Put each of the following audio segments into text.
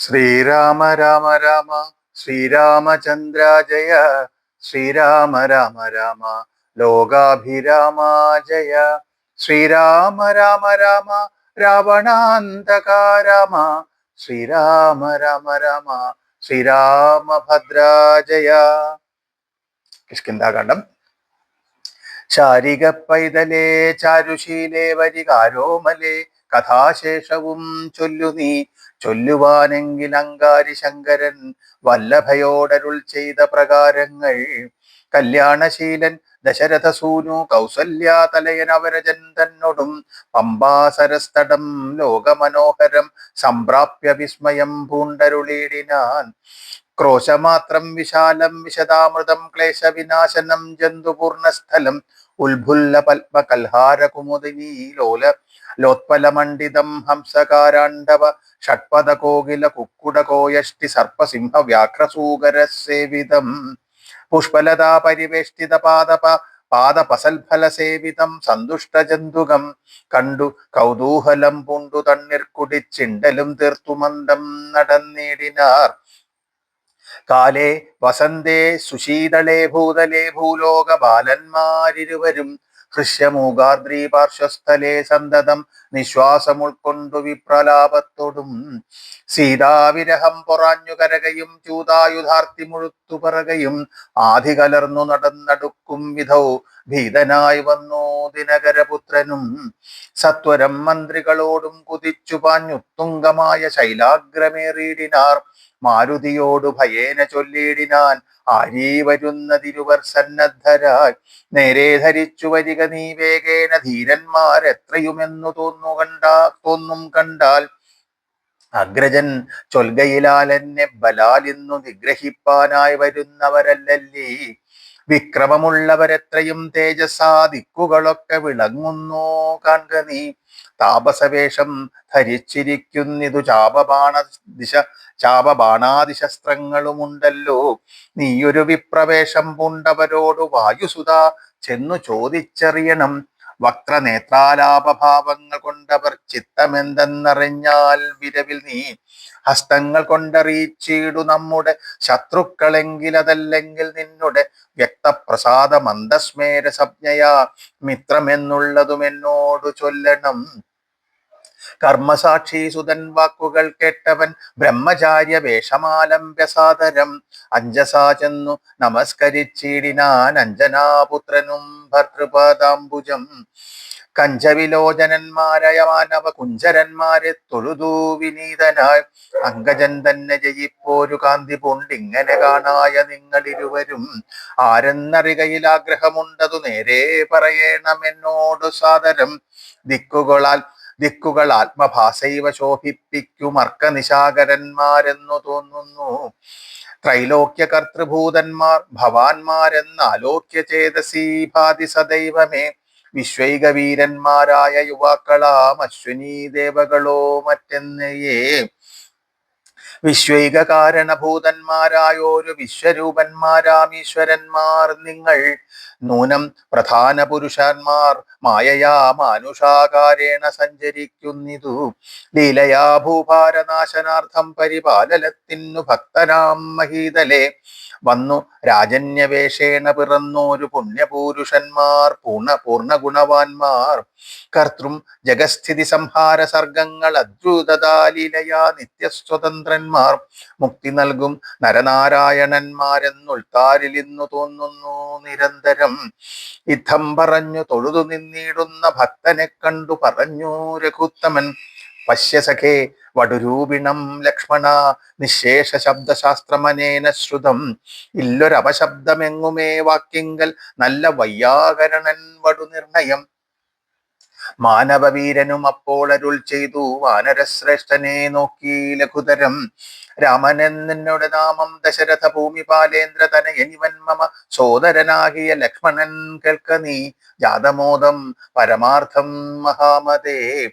ശ്രീരാമ രാമ രാമ ശ്രീരാമചന്ദ്ര ജയ. ശ്രീരാമ രാമ രാമ ലോകാഭിരാമ ജയ. ശ്രീരാമ രാമ രാമ രാവണാന്തക രാമ. ശ്രീരാമ രാമ രാമ ശ്രീരാമഭദ്ര ജയ. കിഷ്കിന്ധാകാന്ഡം. ശാരിക പൈതലേ ചാരുശീലേ വരികാരോമലേ കഥാശേഷവും ചൊല്ലു നീ. ചൊല്ലുവാനെങ്കിൽ അങ്കാരി ശങ്കരൻ വല്ലഭയോടരുൾ ചെയ്ത പ്രകാരങ്ങൾ. കല്യാണശീലൻ ദശരഥസൂനു കൗസല്യാ തലയൻ അവരജൻ തന്നോടും പമ്പാസരസ്തടം ലോകമനോഹരം സംപ്രാപ്യ വിസ്മയം പൂണ്ടരുളിയിടിനാൻ. ക്രോശമാത്രം വിശാലം വിശദാമൃതം ക്ലേശവിനാശനം ജന്തുപൂർണസ്ഥലം ഉത്ഫുല്ല പത്മകൽഹാര കുമുദിനീ ലോല ലോത്പലമണ്ഡിതം ഹംസകാരാണ്ഡവ ഷഡ്പദ കോകില കുക്കുട കോയഷ്ടി സർപ്പസിംഹ വ്യാഘ്രസൂകര സേവിതം പുഷ്പലതാ പരിവേഷ്ടിത പാദപസൽഫല സേവിതം സന്തുഷ്ടജന്തുകം കണ്ടു കൗതൂഹലം പൂണ്ടു തണ്ണീർ കുടിച്ചിണ്ടലും തീർത്തു മന്ദം നടന്നിടിനാർ. കാലേ വസന്തേ സുശീതളേ ഭൂതലേ ഭൂലോക ബാലന്മാരിരുവരും ഹൃഷ്യമൂകാർദ്രീ പാർശ്വസ്ഥലേ സന്തതം നിശ്വാസം ഉൾക്കൊണ്ടു വിപ്രലാപത്തോടും സീതാവിരഹം പൊറാഞ്ഞു കരകയും ചൂതായുധാർത്തി മുഴുത്തു പറകയും ആധി കലർന്നു നടന്നടുക്കും വിധൗ ഭീതനായി വന്നു ദിനകരപുത്രനും. സത്വരം മന്ത്രികളോടും കുതിച്ചു പാഞ്ഞുത്തുംഗമായ ശൈലാഗ്രമേറിയിടിനാർ. മാരുതിയോടു ഭയേന ചൊല്ലിയിടിനാൻ, ആരീ വരുന്നതിരുവർ സന്നദ്ധരായി. നേരെ ധരിച്ചു വരിക നീ വേഗേന, ധീരന്മാരെത്രയുമെന്നു തോന്നും കണ്ടാൽ. അഗ്രജൻ ചൊൽകയിലാൽ എന്നെ ബലാൽ ഇന്നു നിഗ്രഹിപ്പാനായി വരുന്നവരല്ലല്ലീ. വിക്രമമുള്ളവരെത്രയും തേജസാ ദിക്കുകളൊക്കെ വിളങ്ങുന്നു കാൺക നീ. താപസവേഷം ധരിച്ചിരിക്കുന്നിതു ചാപബാണാദിശസ്ത്രങ്ങളുമുണ്ടല്ലോ. നീയൊരു വിപ്രവേശം പൂണ്ടവരോടു വായുസുത ചെന്നു ചോദിച്ചറിയണം. വക്രനേത്രാലാപഭാവങ്ങൾ കൊണ്ടവർ ചിത്തമെന്തെന്നറിഞ്ഞാൽ വിരവിൽ നീ ഹസ്തങ്ങൾ കൊണ്ടറിയിച്ചിടു നമ്മുടെ ശത്രുക്കളെങ്കിലതല്ലെങ്കിൽ നിന്നുടെ വ്യക്തപ്രസാദ മന്ദസ്മേര സംജ്ഞയാ മിത്രമെന്നുള്ളതും എന്നോടു ചൊല്ലണം. കർമ്മസാക്ഷി സുതൻ വാക്കുകൾ കേട്ടവൻ ബ്രഹ്മചാര്യ വേഷമാലംബ്യസാദരം അഞ്ജസാ ചെന്നു നമസ്കരിച്ചിടിനാൻ അഞ്ജനാപുത്രനും ഭർതൃപദാംബുജം. കഞ്ചവിലോചനന്മാരായ മാനവ കുഞ്ചരന്മാരെ തൊഴുതു വിനീതനായി അങ്കജൻ തന്നെ ജയിപ്പോരു കാന്തി പൂണ്ടിങ്ങനെ കാണായ നിങ്ങളിരുവരും ആരെന്നറികയിൽ ആഗ്രഹമുണ്ടതു നേരെ പറയണം എന്നോടു സാദരം. ദിക്കുകൾ ആത്മഭാസൈവ ശോഭിപ്പിക്കും അർക്കനിശാകരന്മാരെന്നു തോന്നുന്നു. ത്രൈലോക്യ കർത്തൃഭൂതന്മാർ ഭവാന്മാരെന്നാലോക്യ ചേതസീ ഭാതി സദൈവമേ. വിശ്വൈക വീരന്മാരായ യുവാക്കളാം അശ്വിനീ ദേവകളോ മറ്റെന്നയേ. വിശ്വൈക കാരണഭൂതന്മാരായോരു വിശ്വരൂപന്മാരാം ഈശ്വരന്മാർ നിങ്ങൾ. നൂനം പ്രധാന പുരുഷന്മാർ മായയാ മാനുഷാകാരേണ സഞ്ചരിക്കുന്നിതു. ലീലയാ ഭൂഭാരനാശനാർത്ഥം പരിപാലനത്തിനു ഭക്തനാം മഹീതലേ. വന്നു രാജന്യവേഷേണ പിറന്നോരു പുണ്യപൂരുഷന്മാർ പൂർണ്ണഗുണവാന്മാർ. കർത്തൃം ജഗസ്ഥിതി സംഹാര സർഗങ്ങൾ അദ്ഭുതതാലീലയാ നിത്യസ്വതന്ത്രന്മാർ. മുക്തി നൽകും നരനാരായണന്മാരെന്നുൾത്താരിൽ ഇന്നു തോന്നുന്നു നിരന്തരം. ഇത്തം പറഞ്ഞു തൊഴുതു നിന്നിടുന്ന ഭക്തനെ കണ്ടു പറഞ്ഞു രഘുത്തമൻ. പശ്യസഖേ വടുരൂപിണം ലക്ഷ്മണ നിശേഷ ശബ്ദശാസ്ത്രമനേന ശ്രുതം. ഇല്ലൊരപശബ്ദമെങ്ങുമേ വാക്കിങ്കൽ നല്ല വൈയാകരണൻ വടുനിർണയം. മാനവവീരനും അപ്പോൾ അരുൾ ചെയ്തു വാനരശ്രേഷ്ഠനെ നോക്കി ലഘുതരം. രാമനെന്നുടെ നാമം ദശരഥ ഭൂമിപാലേന്ദ്ര തനയനിവൻ മമ സോദരനാകിയ ലക്ഷ്മണൻ കേൾക്ക നീ. ജാതമോദം പരമാർത്ഥം മഹാമതേ.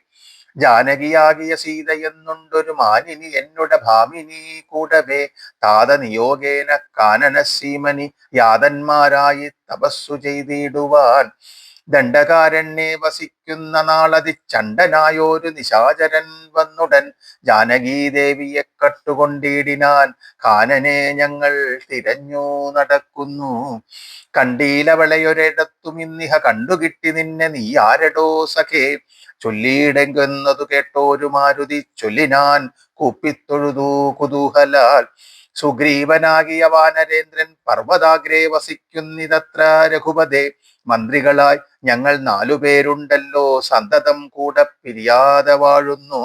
ജാനകിയാകിയ സീത എന്നുണ്ടൊരു മാനിനി എന്നുടെ ഭാമിനി കൂടവേ. താത നിയോഗേന കാനന സീമനി യാതന്മാരായി തപസ്സു ചെയ്തിടുവാൻ. ദണ്ഡകാരണ്യെ വസിക്കുന്ന നാളതി ചണ്ടനായോരു നിശാചരൻ വന്നുടൻ ജാനകീദേവിയെ കട്ടുകൊണ്ടിടിനാൻ. കാനനെ ഞങ്ങൾ തിരഞ്ഞു നടക്കുന്നു, കണ്ടീലവളയൊരിടത്തും ഇന്നിഹ കണ്ടുകിട്ടി നിന്നെ, നീ ആരടോ സഖേ ചൊല്ലിയിടെങ്കെന്നതു കേട്ടോരു മാരുതി ചൊല്ലിനാൻ കൂപ്പിത്തൊഴുതു കുതൂഹലാൽ. സുഗ്രീവനാകിയ വാനരേന്ദ്രൻ പർവ്വതാഗ്രേ വസിക്കുന്നിതത്ര രഘുപതേ, മന്ത്രികളായി ഞങ്ങൾ 4 പേരുണ്ടല്ലോ, സന്തതം കൂടെ പിരിയാതെ വാഴുന്നു.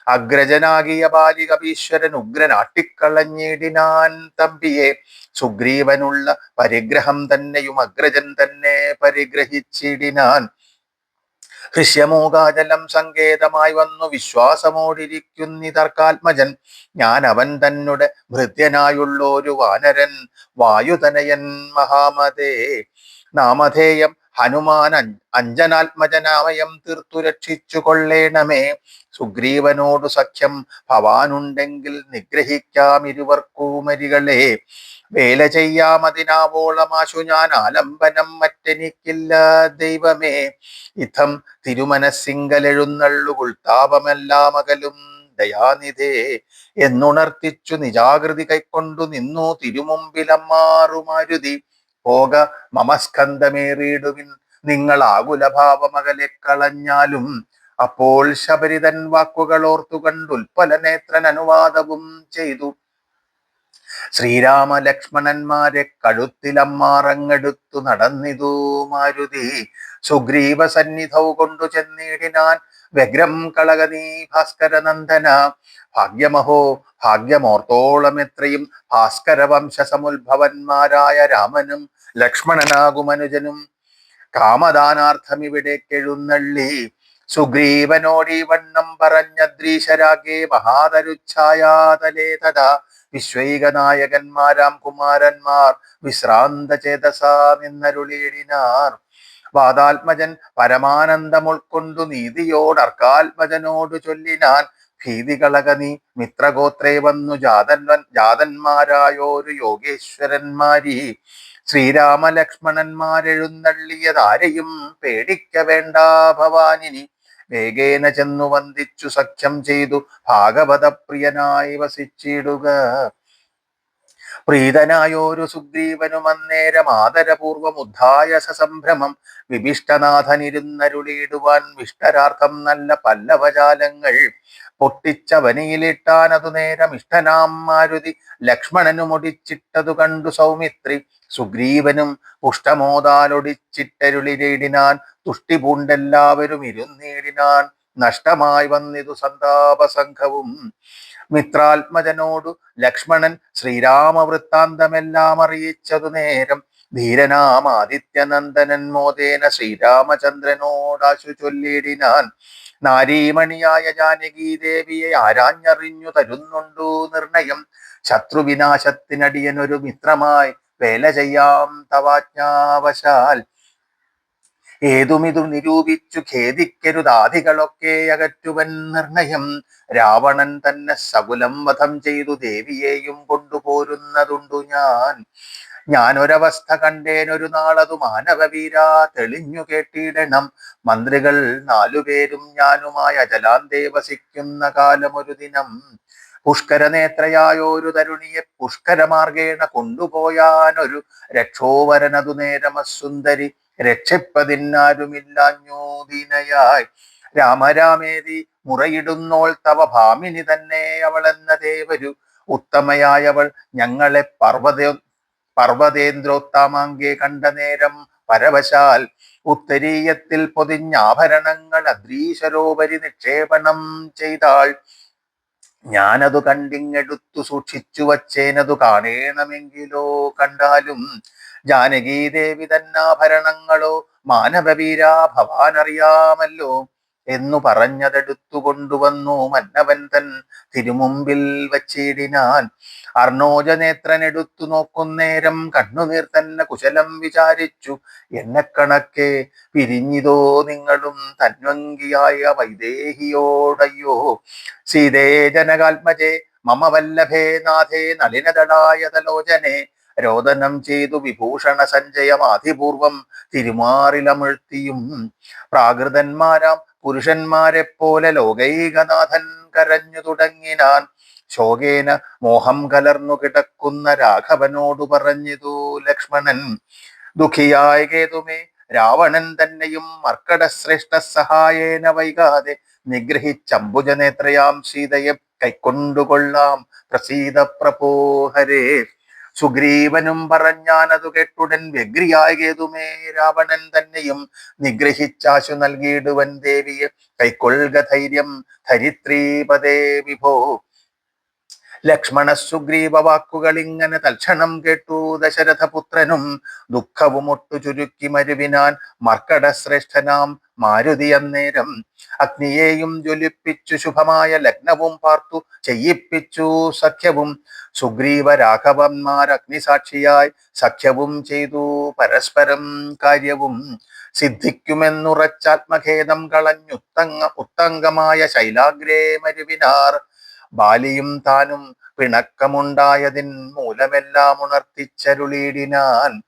അഗ്രജനാകിയ ബാലികപീശ്വരൻ ഉഗ്രനാട്ടിക്കളഞ്ഞിടിനാൻ തമ്പിയെ, സുഗ്രീവനുള്ള പരിഗ്രഹം തന്നെയും അഗ്രജൻ തന്നെ പരിഗ്രഹിച്ചിടിനാൻ. ഹൃഷ്യമൂകാചലം സങ്കേതമായി വന്നു വിശ്വാസമോടിരിക്കുന്നിതർക്കാത്മജൻ, ഞാൻ അവൻ തന്നെ ഭൃത്യനായുള്ളൊരു വാനരൻ വായുതനയൻ മഹാമതേ. നാമധേയം ഹനുമാൻ അഞ്ജനാത്മജനാമയം തീർത്തു രക്ഷിച്ചു കൊള്ളേണമേ. സുഗ്രീവനോടു സഖ്യം ഭവാനുണ്ടെങ്കിൽ നിഗ്രഹിക്കാം ഇരുവർക്കൂമരികളെ. വേല ചെയ്യാമതിനാവോളമാശു ഞാൻ ആലംബനം മറ്റെനിക്കില്ല ദൈവമേ. ഇത്തം തിരുമനസ്സിങ്കലെഴുന്നള്ളു ഉൾത്താപമെല്ലാം അകലും ദയാനിധേ എന്നുണർത്തിച്ചു നിജാകൃതി കൈക്കൊണ്ടു നിന്നു തിരുമുമ്പിലമ്മാറുമാരുതി. പോക മമസ്കന്ധമേറിയിടുവിൻ നിങ്ങൾ ആകുലഭാവമകലെ കളഞ്ഞാലും. അപ്പോൾ ശബരിതൻ വാക്കുകൾ ഓർത്തുകണ്ടുൽപ്പലനേത്രൻ അനുവാദവും ചെയ്തു. ശ്രീരാമ ലക്ഷ്മണന്മാരെ കഴുത്തിലമ്മാറങ്ങെടുത്തു നടന്നിതു മാരുതി. സുഗ്രീവ സന്നിധൗ കൊണ്ടു ചെന്നിടിനാൻ വ്യഗ്രം കളകനീ ഭാസ്കരനന്ദന. ഭാഗ്യമഹോ ഭാഗ്യമോർത്തോളം എത്രയും ഭാസ്കര വംശസമുദ്ഭവന്മാരായ രാമനും ലക്ഷ്മണനാകുമനുജനും കാമദാനാർത്ഥമിവിടേക്കെഴുന്നള്ളി. സുഗ്രീവനോടീ വണ്ണം പറഞ്ഞദ്രീശരാഗേ മഹാതരുച്ഛായാതലേ തഥാ. വിശ്വൈകനായകന്മാരാം കുമാരന്മാർ വിശ്രാന്ത ചേതസാ നിന്നരുളിയിടിനാർ. വാദാത്മജൻ പരമാനന്ദം ഉൾക്കൊണ്ടു നീതിയോടർക്കാത്മജനോടു ചൊല്ലിനാൻ. ഭീതി കളക നീ മിത്രഗോത്രേ വന്നു ജാതന്മാരായോരു യോഗേശ്വരന്മാരീ. ശ്രീരാമ ലക്ഷ്മണന്മാരെഴുന്നള്ളിയതാരെയും പേടിക്ക വേണ്ട ഭവാനിനി. വേഗേന ചെന്നു വന്ദിച്ചു സഖ്യം ചെയ്തു ഭാഗവത പ്രിയനായി വസിച്ചിടുക. പ്രീതനായോരു സുഗ്രീവനും അന്നേരം ആദരപൂർവം ഉദ്ധായ സസംഭ്രമം വിഭിഷ്ടനാഥനിരുന്നരുളിയിടുവാൻ വിഷ്ടരാർത്ഥം നല്ല പല്ലവജാലങ്ങൾ പൊട്ടിച്ചവനിയിലിട്ടാൻ. അതു നേരം ഇഷ്ടനാം മാരുതി ലക്ഷ്മണനുമൊടിച്ചിട്ടതു കണ്ടു സൗമിത്രി. സുഗ്രീവനും പുഷ്ടമോദാലൊടിച്ചിട്ടരുളിയിടിനാൻ. തുഷ്ടി പൂണ്ടെല്ലാവരും ഇരുന്നീടിനാൻ. നഷ്ടമായി വന്നിതു സന്താപസംഘവും. മിത്രാത്മജനോടു ലക്ഷ്മണൻ ശ്രീരാമവൃത്താന്തമെല്ലാം അറിയിച്ചതു നേരം. ധീരനാം ആദിത്യനന്ദനൻ മോദേന ശ്രീരാമചന്ദ്രനോടാശു ചൊല്ലിയിടിനാൻ. നാരീമണിയായ ജാനകീ ദേവിയെ ആരാഞ്ഞറിഞ്ഞു തരുന്നുണ്ടു നിർണയം. ശത്രുവിനാശത്തിനടിയനൊരു മിത്രമായി വേല ചെയ്യാം തവാജ്ഞാവശാൽ. ഏതുമിതു നിരൂപിച്ചു ഖേദിക്കരുതാദികളൊക്കെ അകറ്റുവൻ നിർണയം. രാവണൻ തന്നെ സകുലം വധം ചെയ്തു ദേവിയെയും കൊണ്ടുപോരുന്നതുണ്ടു ഞാൻ. ഞാനൊരവസ്ഥ കണ്ടേനൊരു നാളതു മാനവവീരാ തെളിഞ്ഞു കേട്ടിടണം. മന്ത്രികൾ 4 പേരും ഞാനുമായി അജലാന്തേ വസിക്കുന്ന കാലമൊരു ദിനം. പുഷ്കരനേത്രയായോരു തരുണിയെ പുഷ്കരമാർഗേണ കൊണ്ടുപോയാനൊരു രക്ഷോവരനതു നേരമസുന്ദരി. രക്ഷിപ്പതിനാരുമില്ലാഞ്ഞു ദീനയായി. രാമരാമേതി മുറയിടുന്നോൾ തവ ഭാമിനി തന്നെ അവളെന്ന ദേവരു. ഉത്തമയായവൾ ഞങ്ങളെ പർവ്വതേന്ദ്രോത്തമാങ്കെ കണ്ട നേരം പരവശാൽ. ഉത്തരീയത്തിൽ പൊതിഞ്ഞാഭരണങ്ങൾ അദ്രീശരോപരി നിക്ഷേപണം ചെയ്താൾ. ഞാനതു കണ്ടിങ്ങെടുത്തു സൂക്ഷിച്ചു വച്ചേനതു കാണേണമെങ്കിലോ കണ്ടാലും. ജാനകീദേവി തന്നാഭരണങ്ങളോ മാനവവീരാ ഭവാനറിയാമല്ലോ എന്നു പറഞ്ഞതെടുത്തു കൊണ്ടുവന്നു മന്നവൻ തൻ തിരുമുമ്പിൽ വച്ചിടിനാൻ. അർണോജനേത്രനെടുത്തു നോക്കുന്നേരം കണ്ണുനീർ തന്നെ കുശലം വിചാരിച്ചു. എന്നെ കണക്കെ പിരിഞ്ഞിതോ നിങ്ങളും തന്വങ്കിയായ വൈദേഹിയോടയ്യോ. സീതേ ജനകാത്മജേ മമ വല്ലഭേ നാഥേ നളിനദളായ തലോചനെ. രോദനം ചെയ്തു വിഭൂഷണ സഞ്ജയമാധിപൂർവം തിരുമാറിലമിഴ്ത്തിയും പ്രാകൃതന്മാരാം പുരുഷന്മാരെ പോലെ ലോകൈകനാഥൻ കരഞ്ഞു തുടങ്ങിനാൻ. ശോകേന മോഹം കലർന്നു കിടക്കുന്ന രാഘവനോടു പറഞ്ഞിതു ലക്ഷ്മണൻ. ദുഃഖിയായ കേതുമേ, രാവണൻ തന്നെയും മർക്കടശ്രേഷ്ഠ സഹായേന വൈകാതെ നിഗ്രഹിച്ചംബുജനേത്രയാം സീതയെ കൈക്കൊണ്ടുകൊള്ളാം. പ്രസീത പ്രപോഹരേ. സുഗ്രീവനും പറഞ്ഞാനതു കേട്ടുടൻ വ്യഗ്രിയായ കേതുമേ, രാവണൻ തന്നെയും നിഗ്രഹിച്ചാശു നൽകിയിടുവൻ ദേവിയെ കൈക്കൊള്ളുക ധൈര്യം ധരിത്രീപദേ വിഭോ. ലക്ഷ്മണ സുഗ്രീവ വാക്കുകൾ ഇങ്ങനെ തൽക്ഷണം കേട്ടു ദശരഥപുത്രനും ദുഃഖവും ഒട്ടു ചുരുക്കി മരുവിനാൻ മർക്കടശ്രേഷ്ഠനാം മാരുതി അന്നേരം. അഗ്നിയെയും ജ്വലിപ്പിച്ചു ശുഭമായ ലഗ്നവും പാർത്തു ചെയ്യിപ്പിച്ചു സഖ്യവും. സുഗ്രീവ രാഘവന്മാർ അഗ്നിസാക്ഷിയായി സഖ്യവും ചെയ്തു പരസ്പരം കാര്യവും. സിദ്ധിക്കുമെന്നുറച്ചാത്മഖേദം ഉത്തങ്കമായ ശൈലാഗ്രേ മരുവിനാർ. ബാലിയും താനും പിണക്കമുണ്ടായതിൻ മൂലമെല്ലാം ഉണർത്തിച്ചരുളിയിടിനാൻ.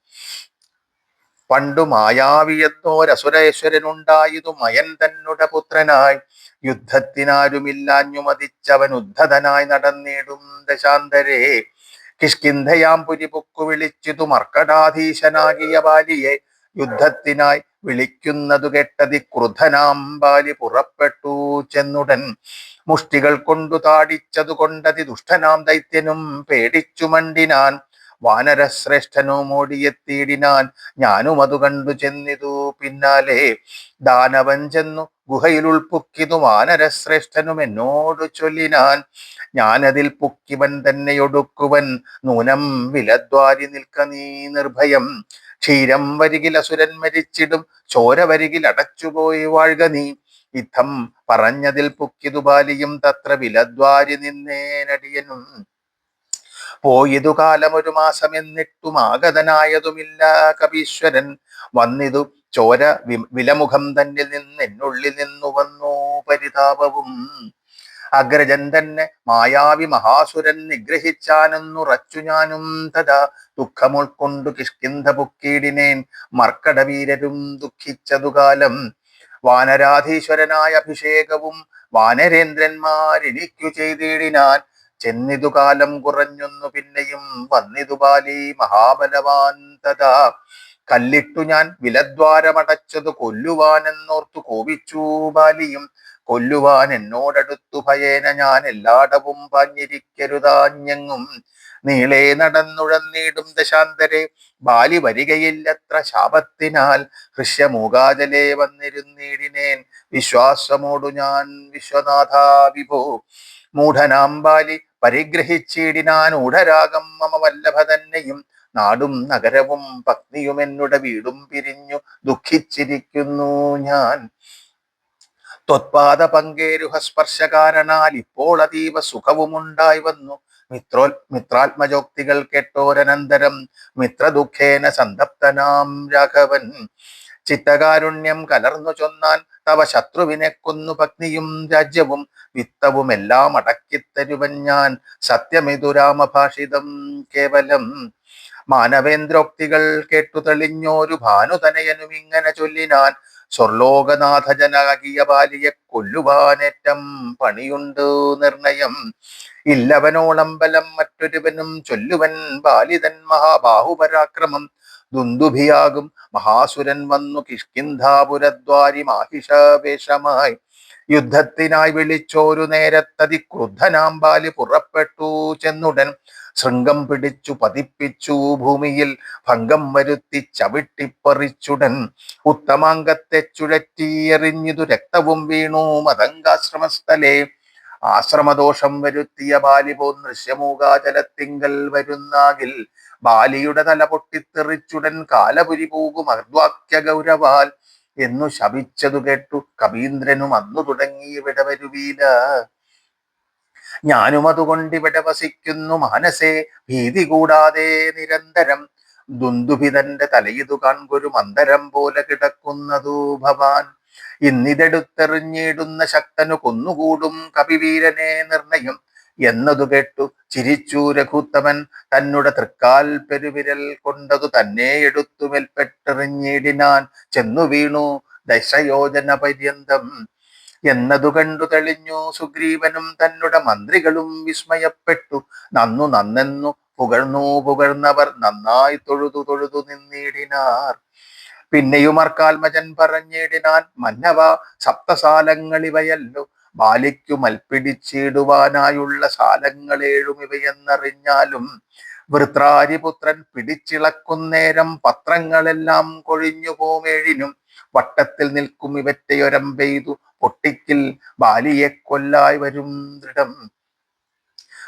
പണ്ടു മായാവിയെന്നോരസുരേശ്വരനുണ്ടായതു മയൻ തന്നുടെ പുത്രനായി. യുദ്ധത്തിനാരുമില്ലാഞ്ഞു മതിച്ചവൻ ഉദ്ധതനായി നടന്നിടും ദശാന്തരേ. കിഷ്കിന്ധയാം പുരിപൊക്കു വിളിച്ചിതു മർക്കടാധീശനാകിയ ബാലിയെ യുദ്ധത്തിനായി വിളിക്കുന്നതു കെട്ടതി ക്രുദ്ധനാം ബാലി പുറപ്പെട്ടു ചെന്നുടൻ. മുഷ്ടികൾ കൊണ്ടു താടിച്ചതു കൊണ്ടതി ദുഷ്ടനാം ദൈത്യനും പേടിച്ചു മണ്ടിനാൻ. വാനരശ്രേഷ്ഠനും ഓടിയെത്തിയിടിനാൻ. ഞാനും അതു കണ്ടു ചെന്നിതു പിന്നാലെ. ദാനവൻ ചെന്നു ഗുഹയിൽ ഉൾപ്പുക്കിതു വാനരശ്രേഷ്ഠനും എന്നോട് ചൊല്ലിനാൻ. ഞാനതിൽ പുക്കിവൻ തന്നെ ഒടുക്കുവൻ നൂനം വിലദ്വാരി നിൽക്ക നീ നിർഭയം. ക്ഷീരം വരികിൽ അസുരൻ മരിച്ചിടും, ചോര വരികിൽ അടച്ചുപോയി വാഴ്ക നീ. യുദ്ധം പറഞ്ഞതിൽ പുക്കിതു ബാലിയും തത്ര വിലദ്വാരി നിന്നേനടിയനും. പോയതു കാലം ഒരു മാസം എന്നിട്ടും ആഗതനായതുമില്ല കപീശ്വരൻ. വന്നിതു ചോര വിലമുഖം തന്നിൽ എന്നുള്ളിൽ നിന്നു വന്നു പരിതാപവും. അഗ്രജൻ തന്നെ മായാവി മഹാസുരൻ നിഗ്രഹിച്ചാനെന്നുറച്ചു ഞാനും തഥാ. ദുഃഖം ഉൾക്കൊണ്ടു കിഷ്കിന്ധ പുക്കീടിനേൻ മർക്കടവീരരും ദുഃഖിച്ചതു കാലം. വാനരാധീശ്വരനായ അഭിഷേകവും വാനരേന്ദ്രന്മാരെനിക്കു ചെയ്തിടിനാൻ. ചെന്നിതു കാലം കുറഞ്ഞൊന്നു പിന്നെയും വന്നിതു ബാലി മഹാബലവാൻ തഥാ. കല്ലിട്ടു ഞാൻ വിലദ്വാരമടച്ചതു കൊല്ലുവാനെന്നോർത്തു കോപിച്ചു ബാലിയും. കൊല്ലുവാൻ എന്നോടടുത്തു ഭയേന ഞാൻ എല്ലാടവും പാഞ്ഞിരിക്കരുതാഞ്ഞെങ്ങും. നീളെ നടന്നുഴന്നീടും ദശാന്തരെ ബാലി വരികയില്ലത്ര ശാപത്തിനാൽ. ഹൃഷ്യമൂകാജലെ വന്നിരുന്നീടിനേൻ വിശ്വാസമോടു ഞാൻ വിശ്വനാഥാ വിഭോ. മൂഢനാം ബാലി പരിഗ്രഹിച്ചിടിനാൻ ഊഢരാഗം മമ വല്ലഭ തന്നെയും. നാടും നഗരവും പത്നിയും എന്നുടെ വീടും പിരിഞ്ഞു ദുഃഖിച്ചിരിക്കുന്നു ഞാൻ. ത്വത്പാദ പങ്കേരുഹസ്പർശ കാരണാൽ ഇപ്പോൾ അതീവ സുഖവുമുണ്ടായി വന്നു. മിത്രാത്മജോക്തികൾ കേട്ടോരനന്തരം മിത്രദുഃഖേന സന്തപ്തനാം രാഘവൻ. ചിത്തകാരുണ്യം കലർന്നു ചൊന്നാൻ, തവ ശത്രുവിനെ കൊന്നു പത്നിയും രാജ്യവും വിത്തവും എല്ലാം അടക്കിത്തരുവൻ ഞാൻ. സത്യമിതു രാമഭാഷിതം കേവലം. മാനവേന്ദ്രോക്തികൾ കേട്ടു തെളിഞ്ഞോരു ഭാനുതനയനും ഇങ്ങനെ ചൊല്ലിനാൻ. സ്വർലോകനാഥജനാകിയ ബാലിയെ കൊല്ലുവാനേറ്റം പണിയുണ്ട് നിർണയം. ഇല്ലവനോളം ബലം മറ്റൊരുവനും ചൊല്ലുവൻ ബാലിതൻ മഹാബാഹുപരാക്രമം. ദുന്ദുഭിയാകും മഹാസുരൻ വന്നു കിഷ്കിന്ധാപുരദ്വാരി മാഹിഷവേഷമായി. യുദ്ധത്തിനായി വിളിച്ചോരു നേരത്തതി ക്രുദ്ധനാം ബാലി പുറപ്പെട്ടു ചെന്നുടൻ. ശൃംഗം പിടിച്ചു പതിപ്പിച്ചു ഭൂമിയിൽ ഭംഗം വരുത്തി ചവിട്ടിപ്പറിച്ചുടൻ. ഉത്തമാംഗത്തെ ചുഴറ്റിയെറിഞ്ഞിതു രക്തവും വീണു മതങ്കാശ്രമസ്ഥലേ. ആശ്രമദോഷം വരുത്തിയ ബാലി പോൻ ദൃശ്യമൂകാചലത്തിങ്കൽ വരുന്നാകിൽ. ബാലിയുടെ തല പൊട്ടിത്തെറിച്ചുടൻ കാലപുരി പോകും അർദ്വാക്യ ഗൗരവാൽ എന്നു ശപിച്ചതു കേട്ടു കവീന്ദ്രനും അന്നു തുടങ്ങി ഇവിടെ വരുവീല. ഞാനും അതുകൊണ്ടിവിടെ വസിക്കുന്നു മാനസേ ഭീതി കൂടാതെ നിരന്തരം. ദുന്ദുഭിതന്റെ തലയിതു കാൺകൊരു മന്ദരം പോലെ കിടക്കുന്നതു ഭവാൻ. ഇന്നിതെടുത്തെറിഞ്ഞിടുന്ന ശക്തനു കൊന്നുകൂടും കപിവീരനെ നിർണയം. എന്നതു കേട്ടു ചിരിച്ചു രഘുത്തമൻ. തന്നുടെ തൃക്കാൽ പെരുവിരൽ കൊണ്ടതു തന്നെ എടുത്തു മേൽപ്പെട്ടെറിഞ്ഞിടിനാൻ. ചെന്നു വീണു ദശയോജന പര്യന്തം. എന്നതു കണ്ടു തെളിഞ്ഞു സുഗ്രീവനും തന്നുടെ മന്ത്രികളും വിസ്മയപ്പെട്ടു. നന്നു നന്നെന്നു പുകഴ്ന്നവർ നന്നായി തൊഴുതു തൊഴുതു നിന്നിടിനാർ. പിന്നെയും അർക്കാൽമജൻ പറഞ്ഞിടിനാൻ. മന്നവ, സപ്തസാലങ്ങളിവയല്ലോ. ബാലിക്കു മൽപ്പിടിച്ചിടുവാനായുള്ള സാലങ്ങളേഴും ഇവയെന്നറിഞ്ഞാലും വൃത്രാരിപുത്രൻ പിടിച്ചിളക്കുന്നേരം പത്രങ്ങളെല്ലാം കൊഴിഞ്ഞു പോമേഴിനും വട്ടത്തിൽ നിൽക്കും ഇവറ്റയൊരമ്പെയ്തു പൊട്ടിക്കിൽ ബാലിയെ കൊല്ലായി വരും ദൃഢം.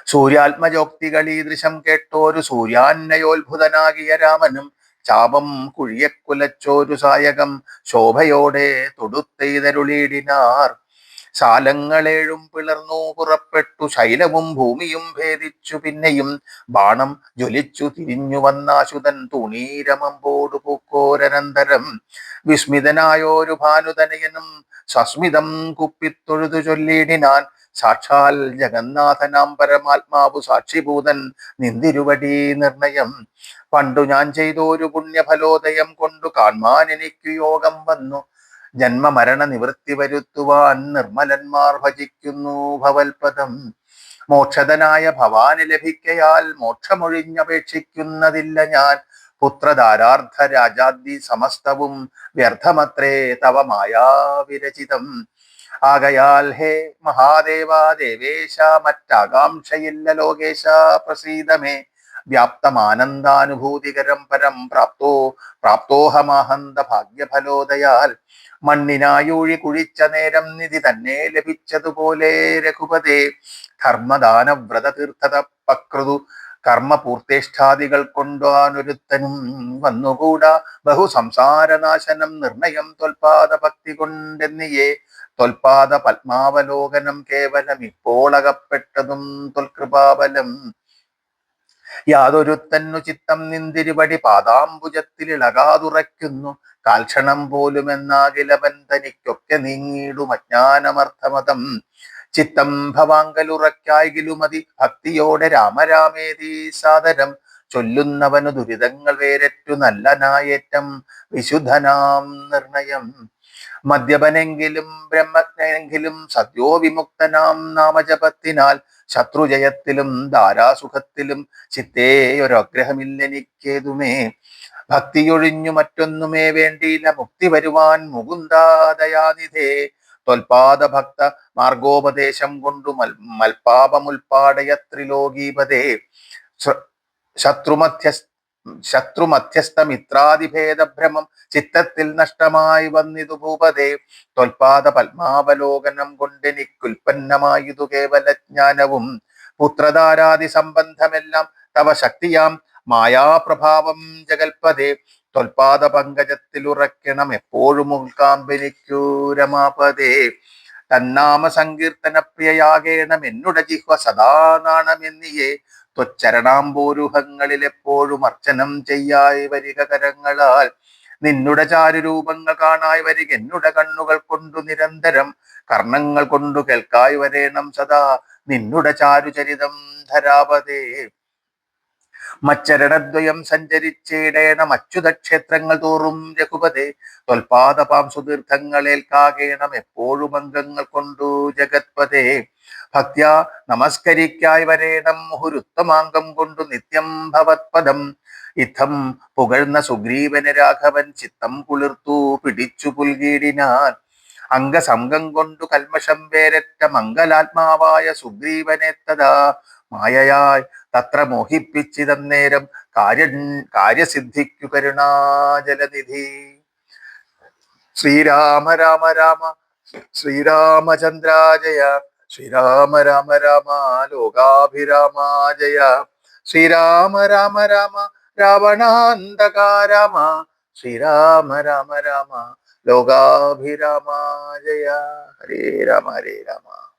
സൂര്യാത്മജോക്തികൾ ഈ ദൃശം കേട്ടോരു സൂര്യാന്നയോത്ഭുതനാകിയ രാമനും ചാപം കുഴിയെ കുലച്ചോരു സായകം ശോഭയോടെ തൊടുത്തെയ്തരുളിയിടിനാർ. ശാലങ്ങളേഴും പിളർന്നു പുറപ്പെട്ടു ശൈലവും ഭൂമിയും ഭേദിച്ചു. പിന്നെയും ബാണം ജ്വലിച്ചു തിരിഞ്ഞു വന്നാശുതൻ തുണീരമമ്പോടു പൂക്കോരനന്തരം. വിസ്മിതനായോരു ഭാനുതനയനും സസ്മിതം കുപ്പിത്തൊഴുതു ചൊല്ലിയിടിനാൻ. സാക്ഷാൽ ജഗന്നാഥനാം പരമാത്മാവു സാക്ഷിഭൂതൻ നിന്തിരുവടി നിർണയം. പണ്ടു ഞാൻ ചെയ്തോരു പുണ്യഫലോദയം കൊണ്ടു കാൺമാൻ എനിക്കു യോഗം വന്നു. ജന്മമരണ നിവൃത്തി വരുത്തുവാൻ നിർമ്മലന്മാർ ഭജിക്കുന്നു ഭവൽപദം. മോക്ഷതനായ ഭവാന് ലഭിക്കയാൽ മോക്ഷമൊഴിഞ്ഞപേക്ഷിക്കുന്നതില്ല ഞാൻ. പുത്രധാരാർത്ഥ രാജാദി സമസ്തവും വ്യർത്ഥമത്രേ തവ മായാവിരചിതം. ആകയാൽ ഹേ മഹാദേവ ദേവേശ, മറ്റാകാംക്ഷയില്ല ലോകേശ, പ്രസീദമേ. വ്യാപ്തമാനന്ദാനുഭൂതികരം പരം പ്രാപ്തോഹമഹന്ത ഭാഗ്യഫലോദയാൽ. മണ്ണിനായൂഴി കുഴിച്ച നേരം നിധി തന്നെ ലഭിച്ചതുപോലെ രഘുപതേ. ധർമ്മദാനവ്രത തീർത്ഥത പക്രുതു കർമ്മപൂർത്തേഷ്ഠാദികൾ കൊണ്ടാനൊരുത്തനും വന്നുകൂടാ. ബഹുസംസാരനാശനം നിർണയം ത്വൽപാദ ഭക്തി കൊണ്ടെന്നിയേ. ത്വൽപാദ പത്മാവലോകനം കേവലം ഇപ്പോൾ അകപ്പെട്ടതും ത്വൽകൃപാബലം. യാതൊരുത്തന്നു ചിത്തം നിന്തിരുവടി പാദാംബുജത്തിലിളകാതുറയ്ക്കുന്നു. കാൽക്ഷണം പോലും എന്നാകിലവൻ തനിക്കൊക്കെ നീങ്ങിയിടും അജ്ഞാനമർത്ഥമതം. ചിത്തം ഭവാങ്കലുറയ്ക്കായികിലുമതി ഭക്തിയോടെ രാമരാമേതി സാദരം. ചൊല്ലുന്നവനു ദുരിതങ്ങൾ വേരറ്റു നല്ലനായേറ്റം വിശുദ്ധനാം നിർണയം. മദ്യപനെങ്കിലും ബ്രഹ്മജ്ഞനെങ്കിലും സദ്യോ വിമുക്തനാം നാമജപത്തിനാൽ. ശത്രുജയത്തിലും ധാരാസുഖത്തിലും ചിത്തേ ഒരഗ്രഹമില്ലെനിക്കേതുമേ. ഭക്തിയൊഴിഞ്ഞു മറ്റൊന്നുമേ വേണ്ടിയില്ല മുക്തി വരുവാൻ മുകുന്ദാദയാനിധേ. ത്വൽപാദ ഭക്ത മാർഗോപദേശം കൊണ്ടു മൽപാപമുൽപാടയത്രിലോകീപതേ. ശത്രുമധ്യസ്ഥമിത്രാദിഭേദഭ്രമം ചിത്തത്തിൽ നഷ്ടമായി വന്നിതു ഭൂപതേ. ത്വൽപാദ പത്മാവലോകനം കൊണ്ടെനിക്കുൽപ്പന്നമായതു കേവലജ്ഞാനവും. പുത്രധാരാദി സംബന്ധമെല്ലാം തവ ശക്തിയാം മായാപ്രഭാവം ജഗൽപതേ. ത്വൽപാദ പങ്കജത്തിലുറയ്ക്കണം എപ്പോഴും ഉൾക്കാമ്പെനിക്കു രമാപതേ. തന്നാമ സങ്കീർത്തന പ്രിയയാകേണം എന്നുട ജിഹ്വ സദാ നാണമെന്നിയേ. ത്വച്ചരണാംബോരുഹങ്ങളിൽ എപ്പോഴും അർച്ചനം ചെയ്യായി വരിക കരങ്ങളാൽ. നിന്നുടെ ചാരുരൂപങ്ങൾ കാണായി വരിക എന്നുടെ കണ്ണുകൾ കൊണ്ടു നിരന്തരം. കർണങ്ങൾ കൊണ്ടു കേൾക്കായി വരേണം സദാ നിന്നുടെ ചാരുചരിതം ധരാപതേ. മച്ചരണദ്വയം സഞ്ചരിച്ചിടേണം അച്യുതക്ഷേത്രങ്ങൾ തോറും രഘുപതേ. ത്വൽപാദപാം സുതീർത്ഥങ്ങളേൽക്കാകേണം എപ്പോഴും അംഗങ്ങൾ കൊണ്ടു ജഗത്പതേ. ഭക്ത്യാ നമസ്കരിക്കായി വരേണം മുഹുരുത്തമാംഗം കൊണ്ടു നിത്യം ഭവത്പദം. ഇത്തം പുകഴ്ന്ന സുഗ്രീവന് രാഘവൻ ചിത്തം കുളിർത്തു പിടിച്ചു പുൽകീടിനാൻ. അംഗസംഗം കൊണ്ടു കൽമഷം വേരറ്റ മംഗലാത്മാവായ സുഗ്രീവനെത്തതാ മായയായി തത്ര മോഹിപ്പിച്ചിതന്നേരം കാര്യസിദ്ധിക്കു കരുണാജലനിധി. ശ്രീരാമ രാമ രാമ ശ്രീരാമചന്ദ്ര ജയ. ശ്രീരാമ രാമ രാമ ലോകാഭിരാമ ജയ. ശ്രീരാമ രാമ രാമ രാവണാന്തക രാമ. ശ്രീരാമ രാമ രാമ ലോകാഭിരാമ ജയ. ഹരേ രാമ ഹരേ രാമ.